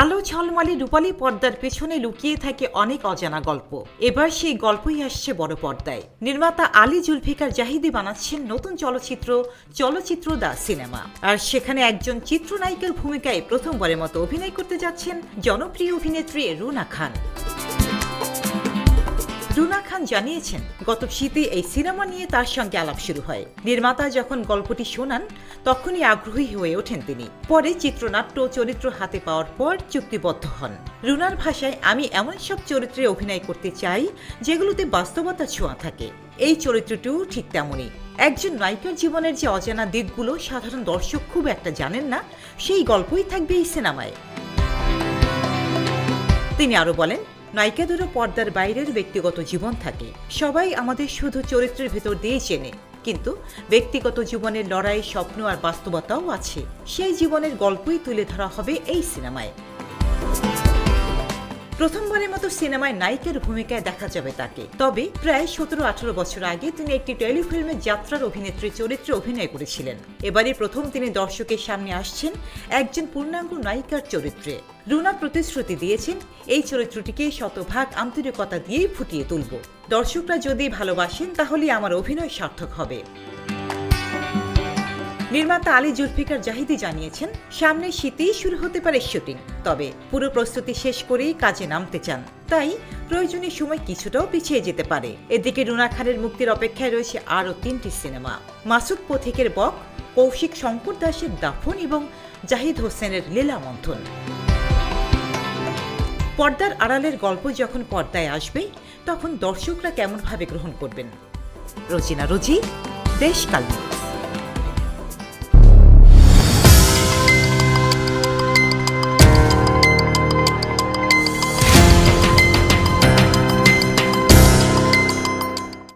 আলো ঝলমলে রূপালী পর্দার পেছনে লুকিয়ে থাকে অনেক অজানা গল্প। এবার সেই গল্পই আসছে বড় পর্দায়। নির্মাতা আলী জুলফিকার জাহিদি বানাচ্ছেন নতুন চলচ্চিত্র দ্য সিনেমা। আর সেখানে একজন চিত্রনায়িকার ভূমিকায় প্রথমবারের মতো অভিনয় করতে যাচ্ছেন জনপ্রিয় অভিনেত্রী রুনা খান। রুনা খান জানিয়েছেন, গত শীতে এই সিনেমা নিয়ে তার সঙ্গে আলাপ শুরু হয়। নির্মাতা যখন গল্পটি শোনান তখনই আগ্রহী হয়ে ওঠেন তিনি। পরে চিত্রনাট্য চরিত্র হাতে পাওয়ার পর চুক্তিবদ্ধ হন। রুনার ভাষায়, আমি এমন সব চরিত্রে অভিনয় করতে চাই যেগুলোতে বাস্তবতা ছোঁয়া থাকে। এই চরিত্রটিও ঠিক তেমনই। একজন নায়িকার জীবনের যে অজানা দিকগুলো সাধারণ দর্শক খুব একটা জানেন না, সেই গল্পই থাকবে এই সিনেমায়। তিনি আরো বলেন, নায়িকাদেরও পর্দার বাইরের ব্যক্তিগত জীবন থাকে। সবাই আমাদের শুধু চরিত্রের ভেতর দিয়ে চেনে, কিন্তু ব্যক্তিগত জীবনের লড়াই, স্বপ্ন আর বাস্তবতাও আছে। সেই জীবনের গল্পই তুলে ধরা হবে এই সিনেমায়। প্রথমবারের মতো সিনেমায় নায়িকার ভূমিকায় দেখা যাবে তাকে। তবে প্রায় 17-18 বছর আগে তিনি একটি টেলিফিল্মের যাত্রার অভিনেত্রী চরিত্রে অভিনয় করেছিলেন। এবারে প্রথম তিনি দর্শকের সামনে আসছেন একজন পূর্ণাঙ্গ নায়িকার চরিত্রে। রুনা প্রতিশ্রুতি দিয়েছেন, এই চরিত্রটিকে শতভাগ আন্তরিকতা দিয়েই ফুটিয়ে তুলব। দর্শকরা যদি ভালোবাসেন তাহলে আমার অভিনয় সার্থক হবে। নির্মাতা আলী জুলফিকার জাহিদি জানিয়েছেন, সামনে শীতেই শুরু হতে পারে শুটিং। তবে পুরো প্রস্তুতি শেষ করেই কাজে নামতে চান, তাই প্রয়োজনীয় সময় কিছুটাও পিছিয়ে যেতে পারে। এদিকে রুনা খানের মুক্তির অপেক্ষায় রয়েছে আরও 3টি সিনেমা। মাসুদ পথিকের বক, কৌশিক শঙ্কর দাসের দাফন এবং জাহিদ হোসেনের লীলা মন্থন। পর্দার আড়ালের গল্প যখন পর্দায় আসবে তখন দর্শকরা কেমনভাবে গ্রহণ করবেন? রোজিনা রোজি, দেশকাল।